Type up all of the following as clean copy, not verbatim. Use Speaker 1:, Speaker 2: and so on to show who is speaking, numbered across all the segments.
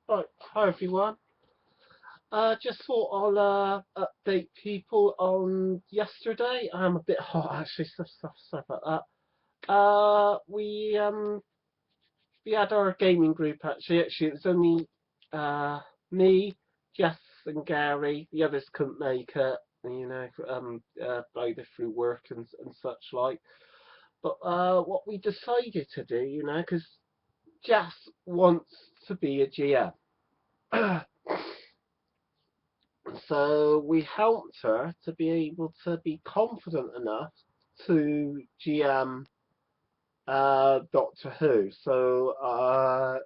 Speaker 1: Right, hi everyone. Just thought I'll update people on yesterday. I'm a bit hot actually, sorry about that. We had our gaming group actually. Actually, it was only me, Jess, and Gary. The others couldn't make it, either through work and such like. But what we decided to do, because Jess wants to be a GM. So we helped her to be able to be confident enough to GM Doctor Who. So I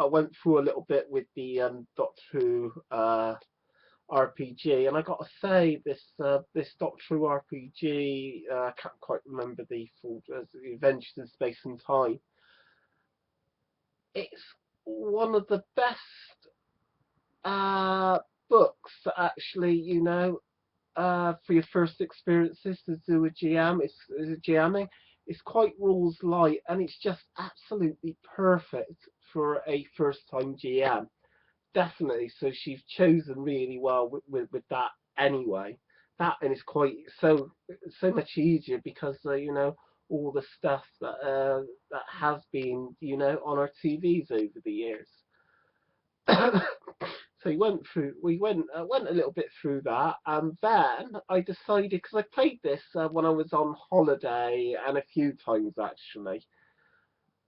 Speaker 1: went through a little bit with the Doctor Who RPG, and I got to say this Doctor Who RPG, I can't quite remember the full Adventures in Space and Time. It's one of the best uh, books that actually for your first experiences to do a GM. It's GMing. It's quite rules light, and it's just absolutely perfect for a first time GM. Definitely. So she's chosen really well with that anyway. That and it's quite so much easier because all the stuff that has been on our TVs over the years. So we went a little bit through that, and then I decided because I played this when I was on holiday and a few times actually,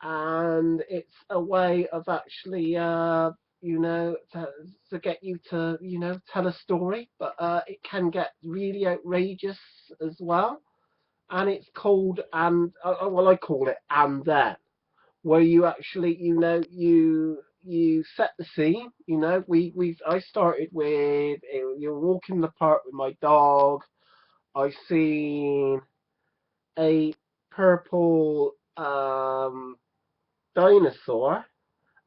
Speaker 1: and it's a way of actually to get you to tell a story, but it can get really outrageous as well, and it's called well, I call it and then, where you actually you set the scene. We I started with you're walking in the park with my dog. I seen a purple dinosaur,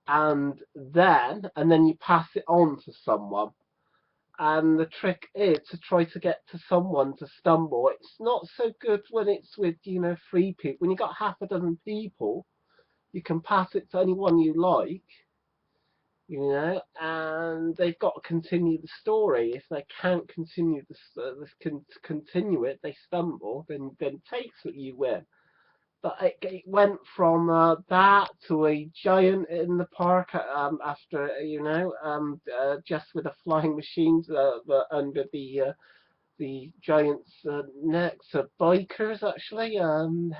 Speaker 1: and then you pass it on to someone, and the trick is to try to get to someone to stumble. It's not so good when it's with 3 people. When you got half a dozen people, you can pass it to anyone you like, and they've got to continue the story. If they can't continue continue it, they stumble, then takes what you win. But it went from that to a giant in the park after just with the flying machines under the giant's necks of bikers actually, and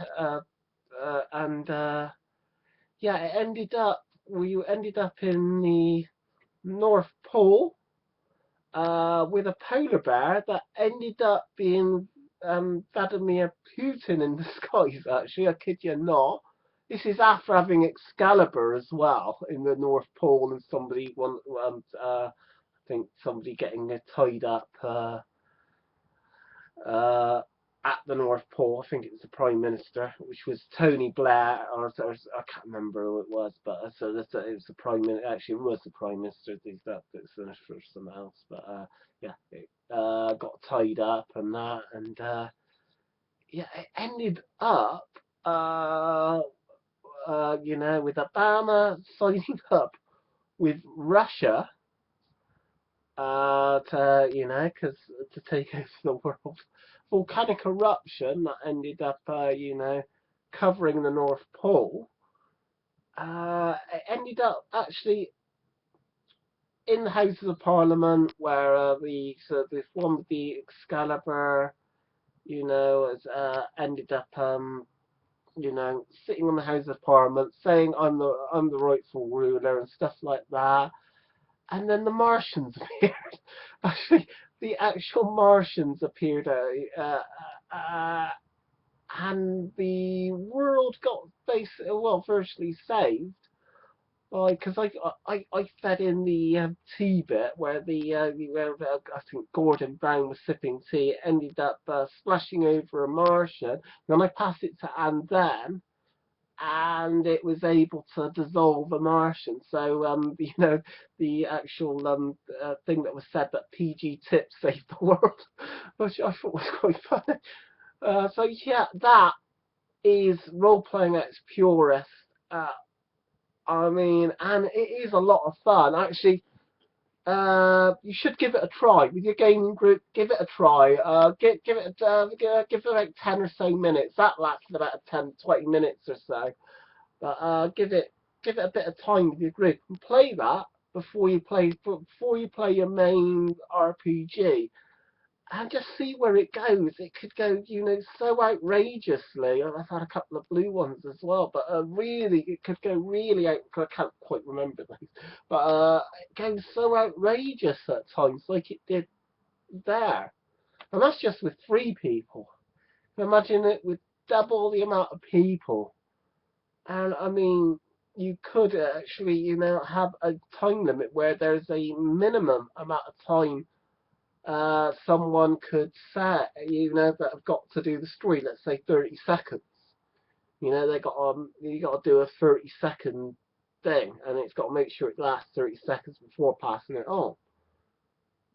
Speaker 1: yeah, it ended up we ended up in the North Pole with a polar bear that ended up being Vladimir Putin in disguise. Actually, I kid you not. This is after having Excalibur as well in the North Pole, and I think somebody getting tied up. Uh, at the North Pole. I think it was the Prime Minister, which was Tony Blair, or I can't remember who it was, but it was the Prime Minister. Actually, it was the Prime Minister. It's for someone else, but yeah, it got tied up and that, and yeah, it ended up, with Obama signing up with Russia because to take over the world. Volcanic eruption that ended up, covering the North Pole. It ended up actually in the Houses of Parliament where the one with the Excalibur, has ended up, sitting on the House of Parliament saying I'm the rightful ruler and stuff like that. And then the Martians appeared. Actually, the actual Martians appeared, and the world got basically, well, virtually saved. Because I fed in the tea bit where where I think Gordon Brown was sipping tea. It ended up splashing over a Martian. Then I passed it to and then, and it was able to dissolve a Martian. So, the actual thing that was said that PG tips saved the world, which I thought was quite funny. So yeah, that is role playing at its purest. Uh, I mean, and it is a lot of fun. Actually, you should give it a try with your gaming group. Give it a try. Give it like 10 or so minutes. That lasted about 10, 20 minutes or so. But give it a bit of time with your group and play that before you play your main RPG, and just see where it goes. It could go, so outrageously. I've had a couple of blue ones as well, but really, it could go really out. I can't quite remember those, but it goes so outrageous at times, like it did there. And that's just with 3 people. Imagine it with double the amount of people. And I mean, you could actually, have a time limit where there's a minimum amount of time someone could set, that have got to do the story. Let's say 30 seconds. You got to do a 30-second thing, and it's got to make sure it lasts 30 seconds before passing it on.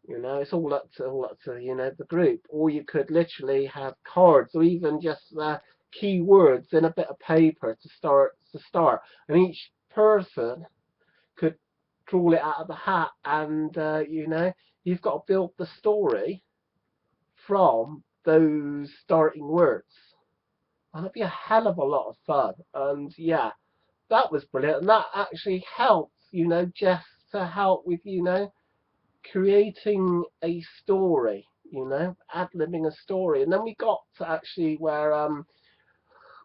Speaker 1: It's all up to the group. Or you could literally have cards, or even just keywords in a bit of paper to start, and each person could draw it out of the hat, and you've got to build the story from those starting words. And it'd be a hell of a lot of fun. And yeah, that was brilliant, and that actually helped, Jess, to help with, creating a story, ad-libbing a story. And then we got to actually where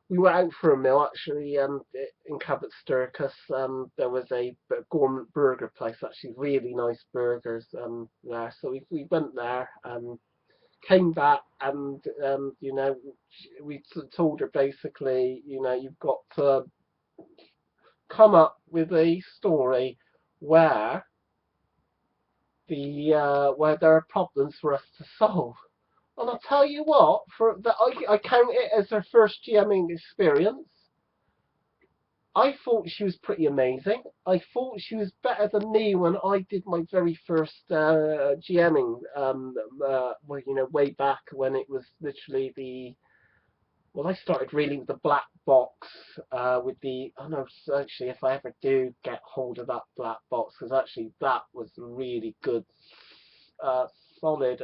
Speaker 1: we were out for a meal actually in Cabot Sturkis. There was a gourmet burger place, actually really nice burgers there. So we went there, came back, and we told her basically, you've got to come up with a story where where there are problems for us to solve. And I'll tell you what, for that I count it as her first GMing experience. I thought she was pretty amazing. I thought she was better than me when I did my very first GMing. Way back when it was literally I started really with the black box, with the, oh no, actually, if I ever do get hold of that black box, because actually that was a really good, solid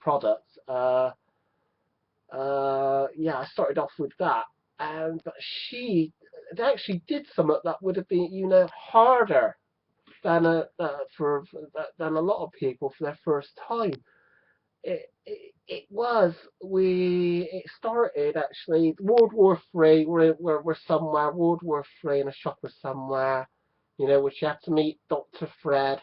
Speaker 1: product. Yeah, I started off with that, and but she actually did something that would have been, harder than than a lot of people for their first time. It started actually World War III. We're somewhere, World War III, in a shop or somewhere, which you had to meet Dr. Fred.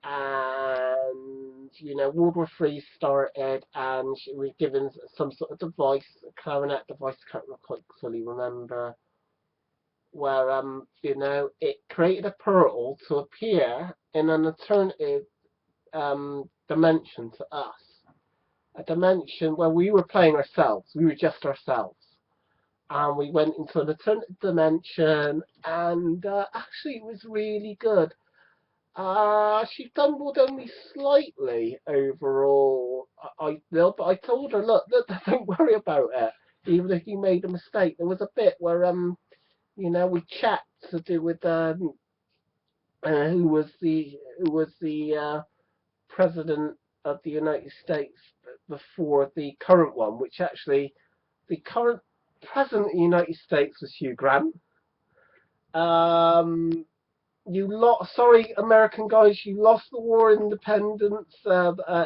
Speaker 1: And World War III started, and she was given some sort of device, a clarinet device, I can't quite fully remember, where it created a portal to appear in an alternative dimension to us, a dimension where we were playing ourselves. We were just ourselves. And we went into an alternative dimension, and actually it was really good. She stumbled only slightly overall, I feel, but I told her, look, don't worry about it, even if you made a mistake. There was a bit where, we chat to do with who was the president of the United States before the current one, which actually the current president of the United States was Hugh Grant. Sorry, American guys, you lost the war of independence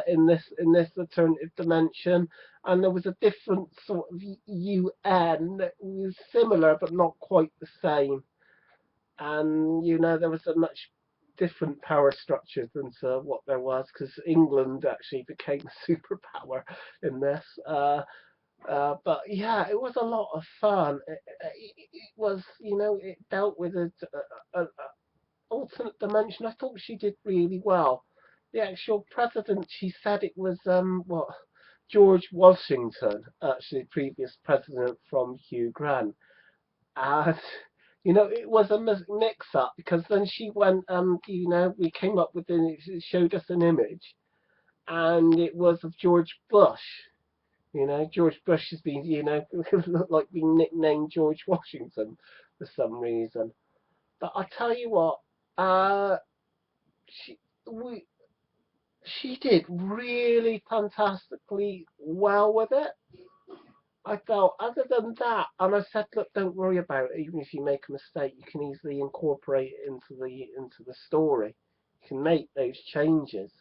Speaker 1: in this alternative dimension, and there was a different sort of UN that was similar but not quite the same. And there was a much different power structure than what there was, because England actually became a superpower in this. But yeah, it was a lot of fun. It was, it dealt with a alternate dimension. I thought she did really well. The actual president, she said it was George Washington, actually previous president from Hugh Grant. And it was a mix-up, because then she went, we came up with it showed us an image, and it was of George Bush. George Bush has been, looked like being nicknamed George Washington for some reason. But I tell you what, uh, she we she did really fantastically well with it. I felt, other than that, and I said, look, don't worry about it. Even if you make a mistake, you can easily incorporate it into the story. You can make those changes.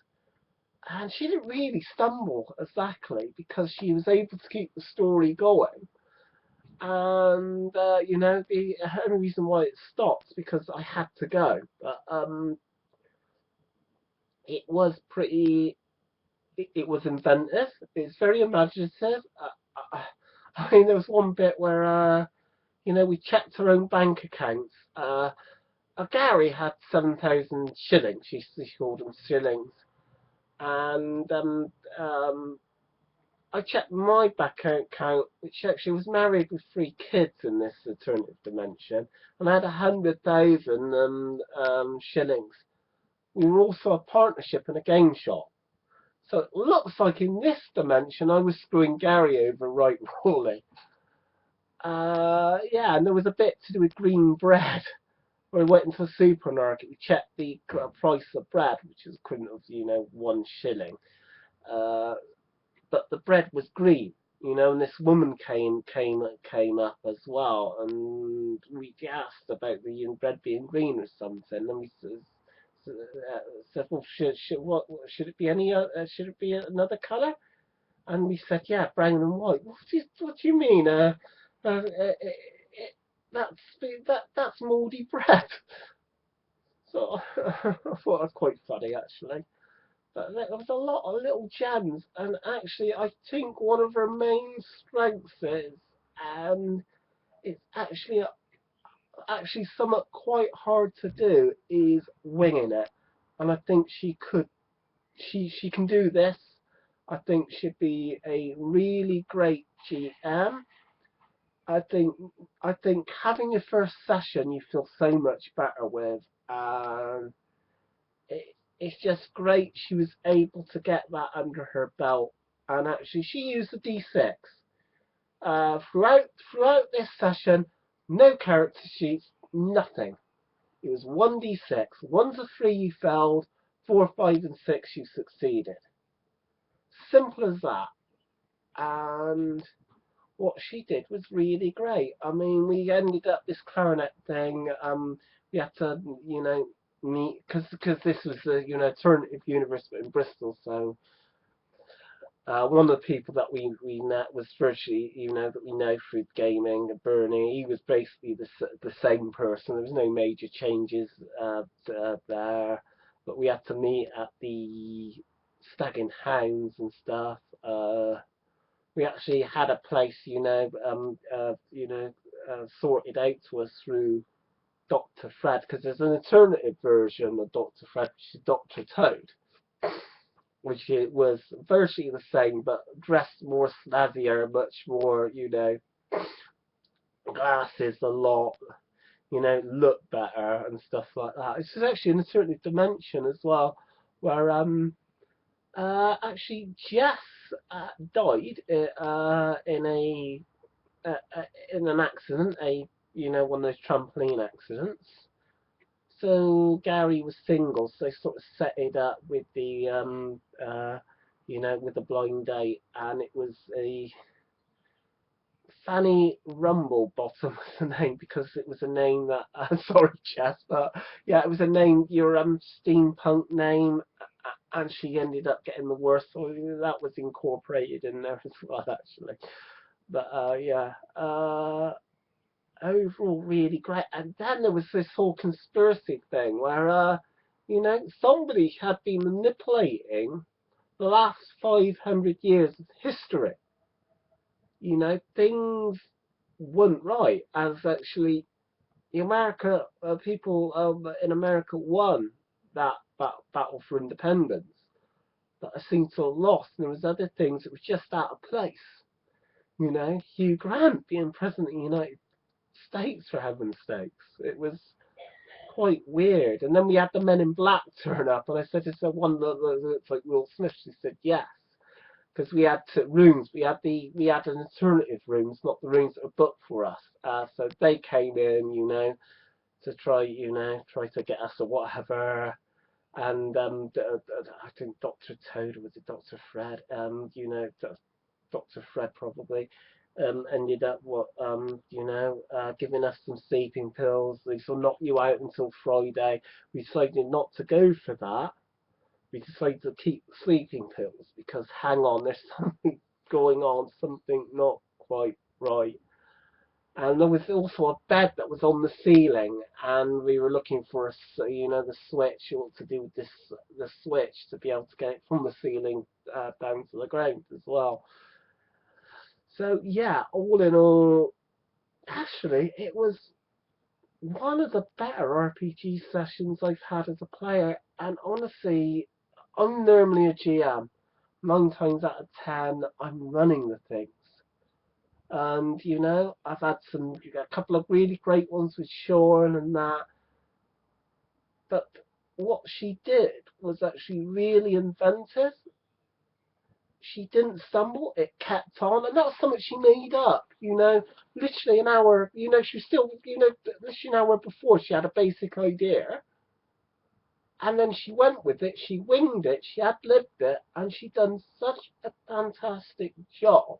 Speaker 1: And she didn't really stumble exactly because she was able to keep the story going. And the only reason why it stopped because I had to go. But it was pretty. It was inventive. It's very imaginative. I mean, there was one bit where we checked our own bank accounts. Gary had 7,000 shillings. She called them shillings, and I checked my bank account, which actually was married with 3 kids in this alternative dimension, and I had 100,000 shillings. We were also a partnership in a game shop. So it looks like in this dimension I was screwing Gary over right royally. Yeah, and there was a bit to do with green bread. Where we went into the supermarket, we checked the price of bread, which is equivalent of 1 shilling. Uh, but the bread was green, and this woman came up as well, and we asked about the bread being green or something, and we said, well, should it be should it be another colour? And we said, yeah, brown and white. What do you mean? That's mouldy bread. So I thought that was quite funny actually. But there was a lot of little gems, and actually I think one of her main strengths is, and it's actually somewhat quite hard to do, is winging it. And I think she can do this. I think she'd be a really great GM. I think I think having your first session you feel so much better with. It's just great she was able to get that under her belt, and actually she used the D6 throughout this session. No character sheets, nothing. It was 1d6. 1's a 3 you failed, 4, 5, and 6 you succeeded. Simple as that. And what she did was really great. I mean, we ended up this clarinet thing. We had to, meet because this was a alternative universe but in Bristol. So one of the people that we met was virtually that we know through gaming, Bernie. He was basically the same person. There was no major changes there, but we had to meet at the Stag and Hounds and stuff. We actually had a place, sorted out to us through Dr. Fred, because there's an alternative version of Dr. Fred, which is Dr. Toad, which was virtually the same, but dressed more snazzier, much more, glasses a lot, look better and stuff like that. This is actually an alternative dimension as well, where actually Jess died in an accident, one of those trampoline accidents. So Gary was single, so they sort of set it up with the with the blind date, and it was a Fanny Rumblebottom was the name, because it was a name that sorry Jess, but yeah, it was a name, your steampunk name, and she ended up getting the worst, so that was incorporated in there as well actually. But yeah, overall really great. And then there was this whole conspiracy thing where somebody had been manipulating the last 500 years of history. Things weren't right, as actually the America people in America won that battle for independence, but I seem to have lost, and there was other things that were just out of place. Hugh Grant being president of the United States, for heaven's sakes. It was quite weird. And then we had the Men in Black turn up, and I said, is there one that looks like Will Smith? She said yes, because we had rooms. We had an alternative rooms, not the rooms that were booked for us. So they came in, to try, try to get us or whatever. And I think Dr. Toad, or was it Dr. Fred? Dr. Fred probably. Ended up giving us some sleeping pills. They will knock you out until Friday. We decided not to go for that. We decided to keep sleeping pills because hang on, there's something going on, something not quite right. And there was also a bed that was on the ceiling, and we were looking for the switch, or to do with the switch to be able to get it from the ceiling down to the ground as well. So yeah, all in all, actually, it was one of the better RPG sessions I've had as a player. And honestly, I'm normally a GM. 9 times out of 10, I'm running the things. And I've had a couple of really great ones with Sean and that. But what she did was actually really inventive. She didn't stumble, it kept on, and that's something she made up, literally an hour, she still, literally an hour before she had a basic idea, and then she went with it, she winged it, she ad-libbed it, and she done such a fantastic job.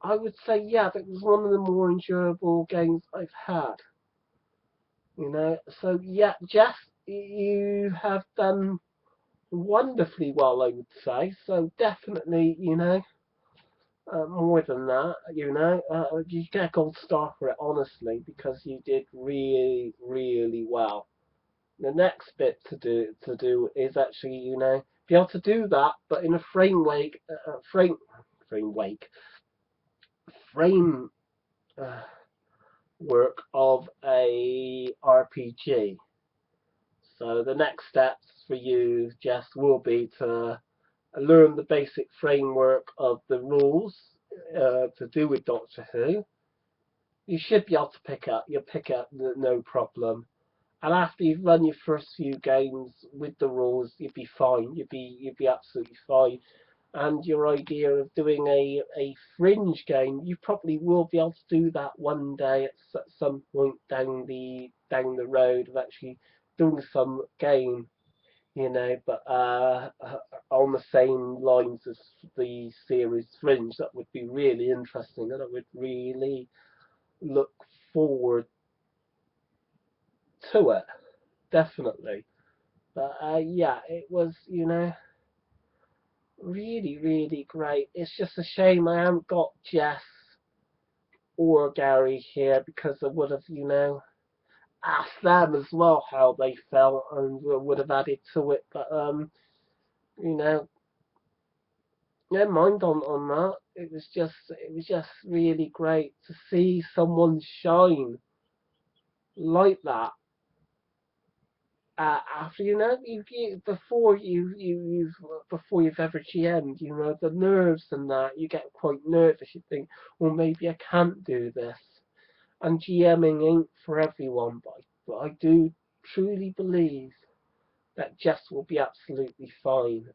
Speaker 1: I would say, yeah, that was one of the more enjoyable games I've had, so yeah, Jess, you have done wonderfully well, I would say, so definitely, more than that, you get a gold star for it, honestly, because you did really, really well. The next bit to do is actually, be able to do that, but in a frame work of a RPG. So the next steps for you, Jess, will be to learn the basic framework of the rules to do with Doctor Who. You should be able to you'll pick up no problem. And after you've run your first few games with the rules, you'd be fine. You'd be absolutely fine. And your idea of doing a fringe game, you probably will be able to do that one day at some point down the road of actually doing some game, but on the same lines as the series Fringe. That would be really interesting, and I would really look forward to it, definitely. But yeah, it was, really, really great. It's just a shame I haven't got Jess or Gary here, because I would have, asked them as well how they felt and would have added to it. But you know, never mind on that. It was just really great to see someone shine like that. After before you've ever GM'd, the nerves and that, you get quite nervous. You think, well, maybe I can't do this. And GMing ain't for everyone, but I do truly believe that Jess will be absolutely fine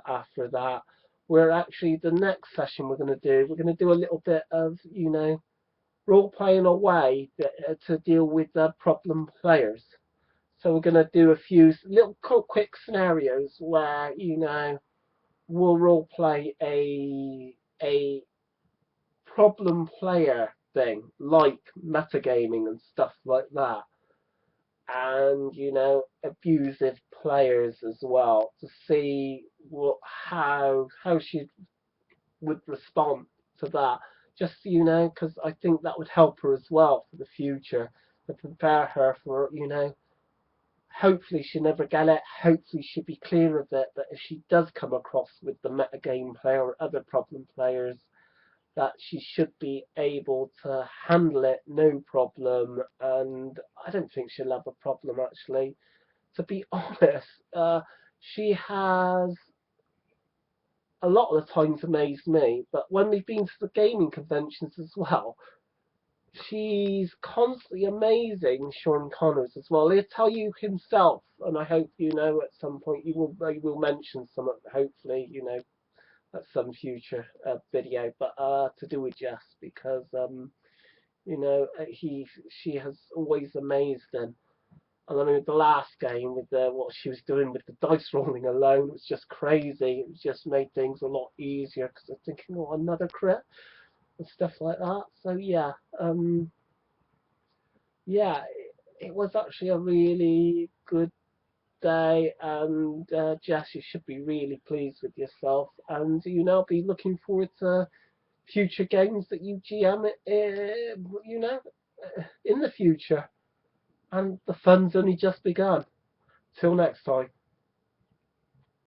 Speaker 1: after that. We're actually, the next session we're going to do a little bit of, role playing away to deal with problem players. So we're going to do a few little quick scenarios where, we'll role play a problem player thing, like metagaming and stuff like that. And, abusive players as well, to see how she would respond to that. Just, because I think that would help her as well for the future, to prepare her for, hopefully she'll never get it, hopefully she'll be clear of it, but if she does come across with the metagame player or other problem players, that she should be able to handle it no problem. And I don't think she'll have a problem, actually, to be honest. She has a lot of the times amazed me, but when we've been to the gaming conventions as well, she's constantly amazing Sean Connors as well. He'll tell you himself, and I hope at some point you will mention some, hopefully, at some future video, but to do with Jess, because you know, she has always amazed him. And I mean, the last game with what she was doing with the dice rolling alone was just crazy. It just made things a lot easier because I'm thinking, oh, another crit and stuff like that. So yeah, yeah, it was actually a really good day, and Jess, you should be really pleased with yourself, and you now be looking forward to future games that you GM, you know, in the future, and the fun's only just begun. Till next time.